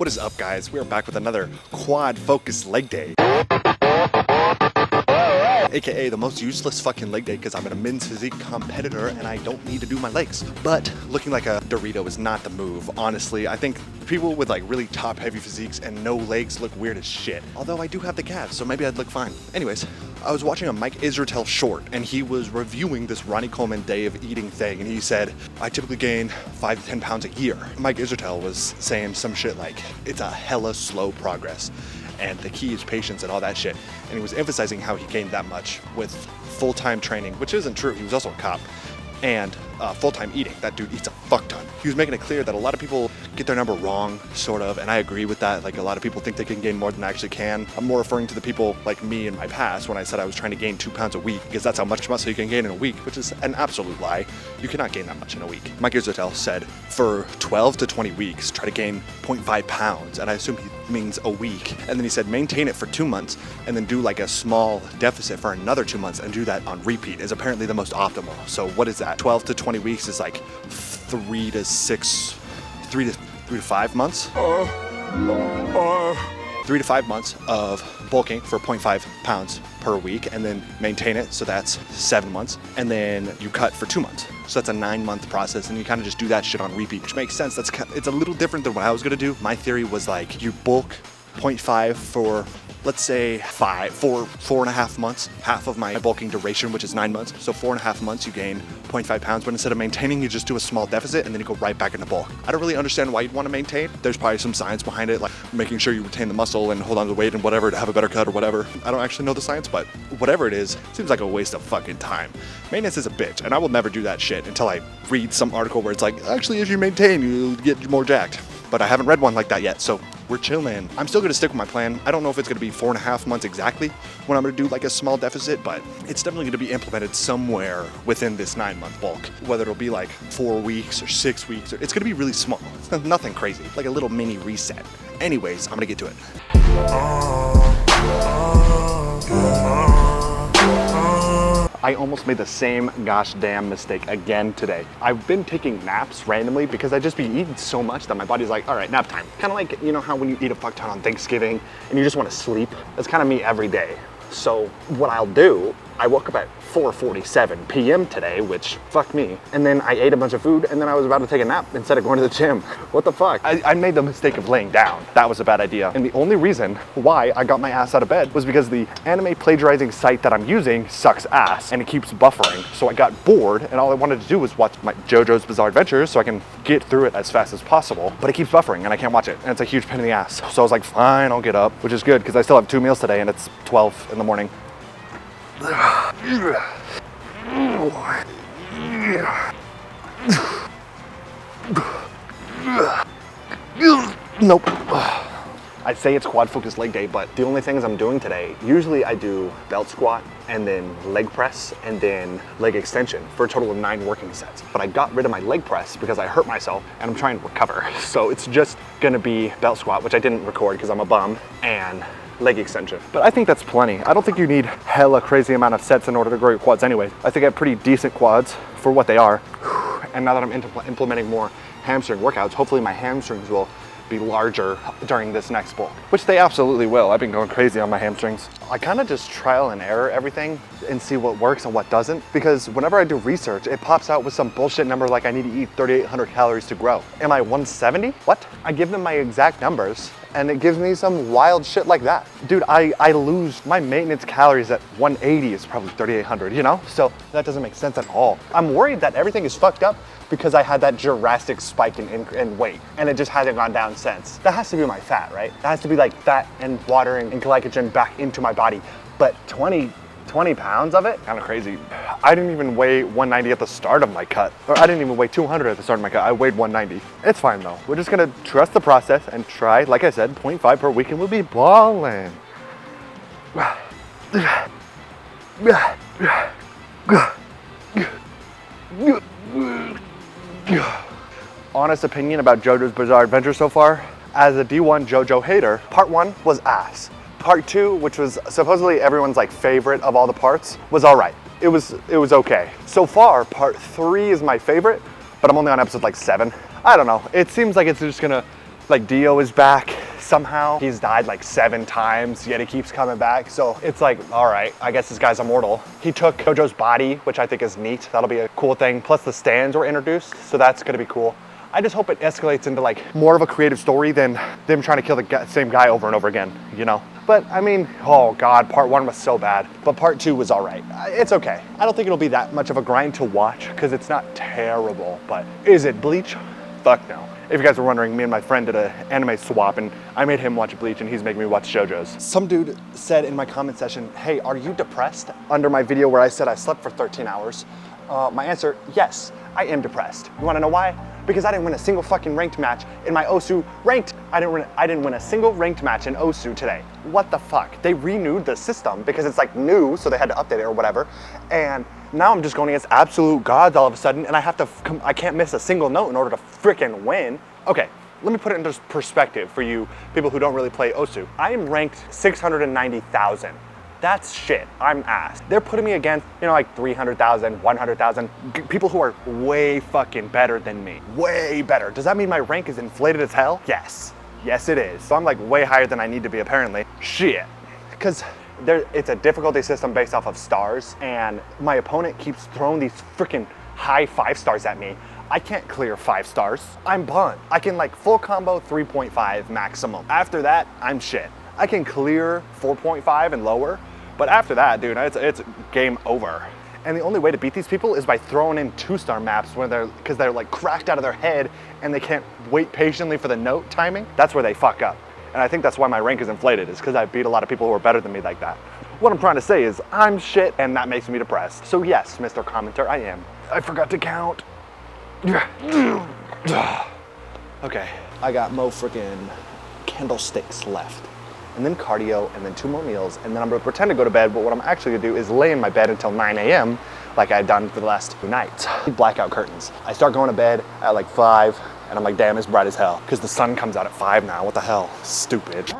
What is up, guys? We are back with another quad focus leg day, aka the most useless fucking leg day because I'm a men's physique competitor and I don't need to do my legs. But looking like a Dorito is not the move, honestly. I think people with like really top heavy physiques and no legs look weird as shit. Although I do have the calves, so maybe I'd look fine. Anyways, I was watching a Mike Israetel short and he was reviewing this Ronnie Coleman day of eating thing, and he said, I typically gain 5 to 10 pounds a year. Mike Israetel was saying some shit like, it's a hella slow progress and the key is patience and all that shit. And he was emphasizing how he gained that much with full-time training, which isn't true. He was also a cop. And full-time eating. That dude eats a fuck ton. He was making it clear that a lot of people get their number wrong, sort of, and I agree with that. Like, a lot of people think they can gain more than they actually can. I'm more referring to the people like me in my past when I said I was trying to gain 2 pounds a week, because that's how much muscle you can gain in a week, which is an absolute lie. You cannot gain that much in a week. Mike Israetel said for 12 to 20 weeks, try to gain 0.5 pounds, and I assume he means a week. And then he said maintain it for 2 months, and then do like a small deficit for another 2 months, and do that on repeat is apparently the most optimal. So what is that? 12 to 20 weeks is like 3 to 5 months. 3 to 5 months of bulking for 0.5 pounds per week, and then maintain it, so that's 7 months, and then you cut for 2 months. So that's a 9-month process, and you kind of just do that shit on repeat, which makes sense. It's a little different than what I was gonna do. My theory was like, you bulk 0.5 for, let's say 4.5 months, half of my bulking duration, which is 9 months. So 4.5 months, you gain 0.5 pounds, but instead of maintaining, you just do a small deficit and then you go right back into bulk. I don't really understand why you'd want to maintain. There's probably some science behind it, like making sure you retain the muscle and hold on to the weight and whatever to have a better cut or whatever. I don't actually know the science, but whatever it is, seems like a waste of fucking time. Maintenance is a bitch, and I will never do that shit until I read some article where it's like, actually, if you maintain, you'll get more jacked. But I haven't read one like that yet, so we're chilling. I'm still gonna stick with my plan. I don't know if it's gonna be 4.5 months exactly when I'm gonna do like a small deficit, but it's definitely gonna be implemented somewhere within this 9-month bulk. Whether it'll be like 4 weeks or 6 weeks, or it's gonna be really small. Nothing crazy, like a little mini reset. Anyways, I'm gonna get to it. I almost made the same gosh damn mistake again today. I've been taking naps randomly because I just be eating so much that my body's like, all right, nap time. Kind of like, you know how when you eat a fuck ton on Thanksgiving and you just want to sleep? That's kind of me every day. So what I'll do, I woke up at 4:47 p.m. today, which fuck me. And then I ate a bunch of food and then I was about to take a nap instead of going to the gym. What the fuck? I made the mistake of laying down. That was a bad idea. And the only reason why I got my ass out of bed was because the anime plagiarizing site that I'm using sucks ass and it keeps buffering. So I got bored and all I wanted to do was watch my JoJo's Bizarre Adventures so I can get through it as fast as possible. But it keeps buffering and I can't watch it. And it's a huge pain in the ass. So I was like, fine, I'll get up, which is good because I still have 2 meals today and it's 12 in the morning. Nope. I say it's quad focus leg day, but the only things I'm doing today, usually I do belt squat and then leg press and then leg extension for a total of 9 working sets. But I got rid of my leg press because I hurt myself and I'm trying to recover. So it's just gonna be belt squat, which I didn't record because I'm a bum, and leg extension. But I think that's plenty. I don't think you need hella crazy amount of sets in order to grow your quads anyway. I think I have pretty decent quads for what they are. And now that I'm implementing more hamstring workouts, hopefully my hamstrings will be larger during this next bulk, which they absolutely will. I've been going crazy on my hamstrings. I kind of just trial and error everything and see what works and what doesn't, because whenever I do research, it pops out with some bullshit number like I need to eat 3,800 calories to grow. Am I 170? What? I give them my exact numbers and it gives me some wild shit like that. Dude, I lose my maintenance calories at 180 is probably 3,800, you know? So that doesn't make sense at all. I'm worried that everything is fucked up because I had that drastic spike in weight and it just hasn't gone down since. That has to be my fat, right? That has to be like fat and water and glycogen back into my body. But 20 pounds of it? Kind of crazy. I didn't even weigh 190 at the start of my cut. Or I didn't even weigh 200 at the start of my cut. I weighed 190. It's fine though. We're just gonna trust the process and try, like I said, 0.5 per week and we'll be balling. Honest opinion about JoJo's Bizarre Adventure so far? As a D1 JoJo hater, part 1 was ass. Part 2, which was supposedly everyone's like favorite of all the parts, was all right. It was okay. So far, part 3 is my favorite, but I'm only on episode like 7. I don't know. It seems like it's just gonna Like Dio is back somehow. He's died like 7 times, yet he keeps coming back. So it's like, all right, I guess this guy's immortal. He took JoJo's body, which I think is neat. That'll be a cool thing. Plus the stands were introduced, so that's gonna be cool. I just hope it escalates into like more of a creative story than them trying to kill the same guy over and over again, you know? But I mean, oh God, part 1 was so bad, but part 2 was all right. It's okay. I don't think it'll be that much of a grind to watch because it's not terrible, but is it Bleach? Fuck no. If you guys were wondering, me and my friend did an anime swap and I made him watch Bleach and he's making me watch JoJo's. Some dude said in my comment section, hey, are you depressed? Under my video where I said I slept for 13 hours. My answer, yes, I am depressed. You wanna know why? Because I didn't win a single fucking ranked match in my Osu ranked. I didn't win a single ranked match in Osu today. What the fuck? They renewed the system because it's like new, so they had to update it or whatever. And now I'm just going against absolute gods all of a sudden, and I can't miss a single note in order to freaking win. Okay, let me put it into perspective for you people who don't really play Osu. I am ranked 690,000. That's shit. I'm ass. They're putting me against, you know, like 300,000, 100,000, people who are way fucking better than me. Way better. Does that mean my rank is inflated as hell? Yes. Yes, it is. So I'm like way higher than I need to be apparently. Shit. Because it's a difficulty system based off of stars, and my opponent keeps throwing these freaking high 5 stars at me. I can't clear 5 stars. I'm bun. I can like full combo 3.5 maximum. After that, I'm shit. I can clear 4.5 and lower, but after that, dude, it's game over. And the only way to beat these people is by throwing in 2-star maps because they're like cracked out of their head and they can't wait patiently for the note timing. That's where they fuck up. And I think that's why my rank is inflated, is because I beat a lot of people who are better than me like that. What I'm trying to say is I'm shit and that makes me depressed. So yes, Mr. Commenter, I am. I forgot to count. Okay, I got mo freaking candlesticks left. And then cardio, and then 2 more meals, and then I'm gonna pretend to go to bed, but what I'm actually gonna do is lay in my bed until 9 a.m. like I've done for the last 2 nights. Blackout curtains. I start going to bed at like 5, and I'm like, damn, it's bright as hell. Because the sun comes out at 5 now, what the hell? Stupid.